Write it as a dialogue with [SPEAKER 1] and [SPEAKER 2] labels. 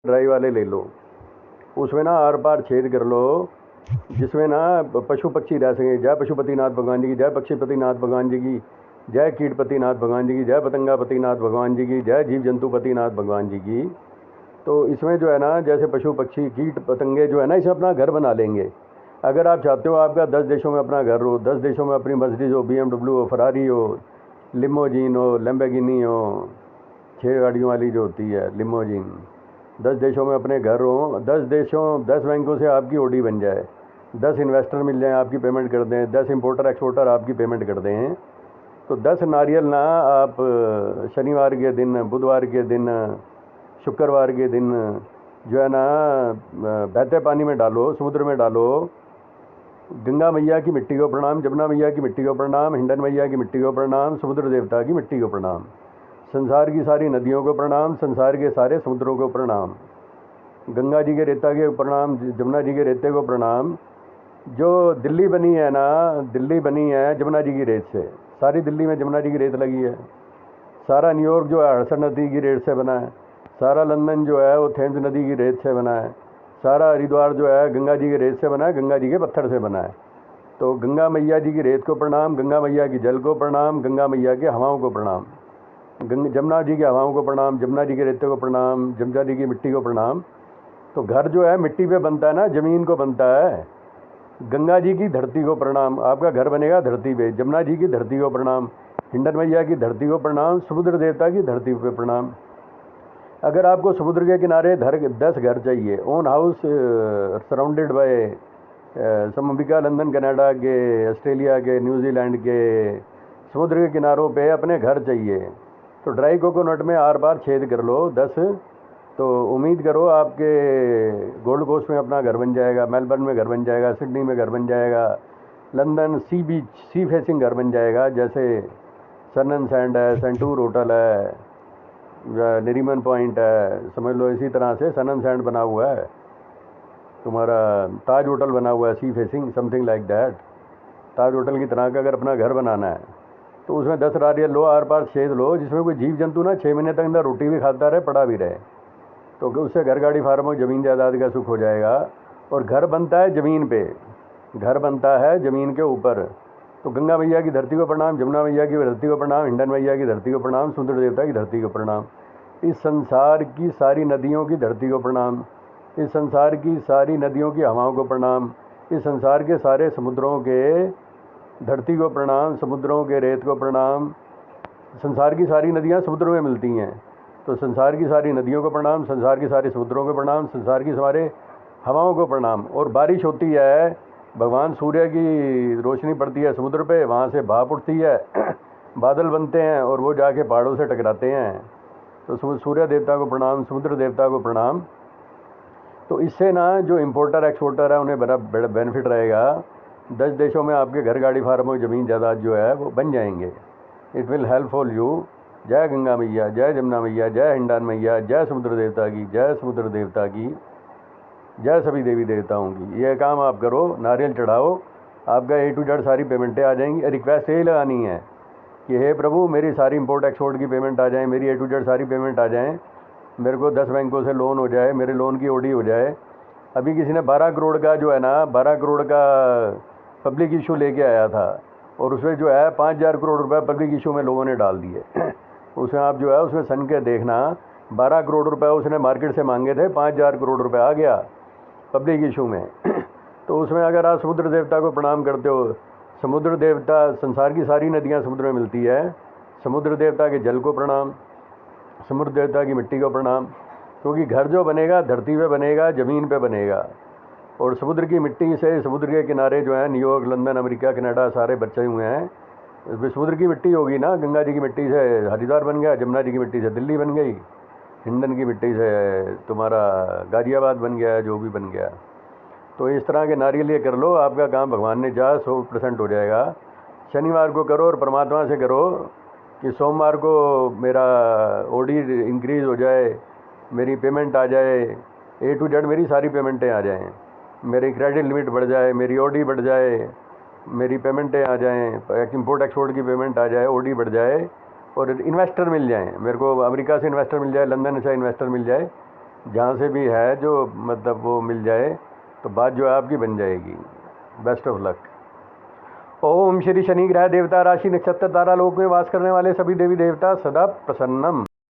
[SPEAKER 1] Drive वाले ले लो, उसमें ना आर पार छेद कर लो, जिसमें ना पशु पक्षी रह सकें। जय पशुपतिनाथ भगवान जी की, जय पक्षीपतिनाथ भगवान जी की, जय कीटपतिनाथ भगवान जी की, जय पतंगापतिनाथ भगवान जी की, जय जीव जंतुपतिनाथ भगवान जी की। तो इसमें जो है ना, जैसे पशु पक्षी कीट पतंगे जो है ना, इसे अपना घर बना लेंगे। अगर आप चाहते हो आपका 10 देशों में अपना घर हो, 10 देशों में अपनी मर्सिडीज हो, BMW हो, फरारी हो, लिमोजीन हो, लैम्बोर्गिनी हो, 6 गाड़ियों वाली जो होती है लिमोजीन, 10 देशों में अपने घर हो, 10 देशों 10 बैंकों से आपकी ओडी बन जाए, 10 इन्वेस्टर मिल जाएं, आपकी पेमेंट कर दें, 10 इंपोर्टर एक्सपोर्टर आपकी पेमेंट कर दें। तो 10 नारियल ना आप शनिवार के दिन, बुधवार के दिन, शुक्रवार के दिन जो है ना बहते पानी में डालो, समुद्र में डालो। गंगा मैया की मिट्टी को प्रणाम, जमुना मैया की मिट्टी को प्रणाम, हिंडन मैया की मिट्टी को प्रणाम, समुद्र देवता की मिट्टी को प्रणाम, संसार की सारी नदियों को प्रणाम, संसार के सारे समुद्रों को प्रणाम, गंगा जी के रेता के प्रणाम, जमुना जी के रेते को प्रणाम। जो दिल्ली बनी है ना, दिल्ली बनी है जमुना जी की रेत से, सारी दिल्ली में जमुना जी की रेत लगी है। सारा न्यूयॉर्क जो है हडसन नदी की रेत से बना है, सारा लंदन जो है वो थेम्स नदी की रेत से बना है, सारा हरिद्वार जो है गंगा जी की रेत से बना है, गंगा जी के पत्थर से बना है। तो गंगा मैया जी की रेत को प्रणाम, गंगा मैया की जल को प्रणाम, गंगा मैया की हवाओं को प्रणाम, जमुना जी की हवाओं को प्रणाम, जमुना जी के रेते को प्रणाम, जमुना जी की मिट्टी को प्रणाम। तो घर जो है मिट्टी पे बनता है ना, ज़मीन को बनता है। गंगा जी की धरती को प्रणाम, आपका घर बनेगा धरती पे। जमुना जी की धरती को प्रणाम, हिंडन मैया की धरती को प्रणाम, समुद्र देवता की धरती पे प्रणाम। अगर आपको समुद्र के किनारे 10 घर चाहिए, own house surrounded by Ambika, London, Canada के, ऑस्ट्रेलिया के, न्यूजीलैंड के, समुद्र के किनारों पे अपने घर चाहिए, तो ड्राई कोकोनट में आर पार छेद कर लो 10। तो उम्मीद करो आपके गोल्ड कोस्ट में अपना घर बन जाएगा, मेलबर्न में घर बन जाएगा, सिडनी में घर बन जाएगा, लंदन सी बीच सी फेसिंग घर बन जाएगा, जैसे सन एंड सैंड है, सेंटूर होटल है, नरीमन पॉइंट है, समझ लो इसी तरह से सन एंड सैंड बना हुआ है, तुम्हारा ताज होटल बना हुआ है sea facing, something like that. Taj hotel की तरह का अगर अपना घर बनाना है तो उसमें 10 नारियल लो, आर पार छेद लो, जिसमें कोई जीव जंतु ना 6 महीने तक अंदर रोटी भी खाता रहे, पड़ा भी रहे। तो उससे घर गाड़ी फार्म और ज़मीन जायदाद का सुख हो जाएगा। और घर बनता है ज़मीन पे, घर बनता है ज़मीन के ऊपर। तो गंगा मैया की धरती को प्रणाम, जमुना मैया की धरती को प्रणाम, हिंडन मैया की धरती को प्रणाम, समुद्र देवता की धरती को प्रणाम, इस संसार की सारी नदियों की धरती को प्रणाम, इस संसार की सारी नदियों की हवाओं को प्रणाम, इस संसार के सारे समुद्रों के धरती को प्रणाम, समुद्रों के रेत को प्रणाम। संसार की सारी नदियाँ समुद्र में मिलती हैं, तो संसार की सारी नदियों को प्रणाम, संसार के सारे समुद्रों को प्रणाम, संसार की सारे हवाओं को प्रणाम। और बारिश होती है, भगवान सूर्य की रोशनी पड़ती है समुद्र पे, वहाँ से भाप उठती है बादल बनते हैं और वो जाके पहाड़ों से टकराते हैं। तो सूर्य देवता को प्रणाम, समुद्र देवता को प्रणाम। तो इससे ना जो इम्पोर्टर एक्सपोर्टर है उन्हें बड़ा बेनिफिट रहेगा। 10 देशों में आपके घर गाड़ी फार्म और ज़मीन जायदाद जो है वो बन जाएंगे। It will help for you. जय गंगा मैया, जय जमुना मैया, जय हिंडन मैया, जय समुद्र देवता की, जय समुद्र देवता की, जय सभी देवी देवताओं की। ये काम आप करो, नारियल चढ़ाओ, आपका A to Z सारी पेमेंटें आ जाएंगी। रिक्वेस्ट यही लगानी है कि हे प्रभु मेरी सारी इंपोर्ट एक्सपोर्ट की पेमेंट आ जाए, मेरी A to Z सारी पेमेंट आ जाएँ, मेरे को 10 बैंकों से लोन हो जाए, मेरे लोन की ओडी हो जाए। अभी किसी ने 12 करोड़ का जो है ना, 12 करोड़ का पब्लिक इशू लेके आया था, और उसमें जो है 5,000 करोड़ रुपए पब्लिक इशू में लोगों ने डाल दिए उसमें आप जो है उसमें सन के देखना, 12 करोड़ रुपए उसने मार्केट से मांगे थे, 5,000 करोड़ रुपए आ गया पब्लिक इशू में तो उसमें अगर आप समुद्र देवता को प्रणाम करते हो, समुद्र देवता, संसार की सारी नदियाँ समुद्र में मिलती है, समुद्र देवता के जल को प्रणाम, समुद्र देवता की मिट्टी को प्रणाम। क्योंकि घर जो बनेगा धरती पे बनेगा, ज़मीन पे बनेगा। और समुद्र की मिट्टी से, समुद्र के किनारे जो है न्यूयॉर्क, लंदन, अमेरिका, कनाडा सारे बचे हुए हैं, इसमें समुद्र की मिट्टी होगी ना। गंगा जी की मिट्टी से हरिद्वार बन गया, जमुना जी की मिट्टी से दिल्ली बन गई, हिंडन की मिट्टी से तुम्हारा गाजियाबाद बन गया, जो भी बन गया। तो इस तरह के नारियल ये कर लो, आपका काम भगवान ने चाहा 100% हो जाएगा। शनिवार को करो और परमात्मा से करो कि सोमवार को मेरा ओडी इंक्रीज़ हो जाए, मेरी पेमेंट आ जाए, A to Z मेरी सारी पेमेंटें आ जाएं, मेरी क्रेडिट लिमिट बढ़ जाए, मेरी ओडी बढ़ जाए, मेरी पेमेंटें आ जाएं, इंपोर्ट एक्सपोर्ट की पेमेंट आ जाए, ओडी बढ़ जाए, और इन्वेस्टर मिल जाएं, मेरे को अमेरिका से इन्वेस्टर मिल जाए, लंदन से इन्वेस्टर मिल जाए, जहाँ से भी है जो मतलब वो मिल जाए तो बात जो है आपकी बन जाएगी। Best of luck. Om Shri Shani ग्रह देवता राशि नक्षत्र तारा लोक में वास करने वाले सभी देवी देवता सदा प्रसन्नम।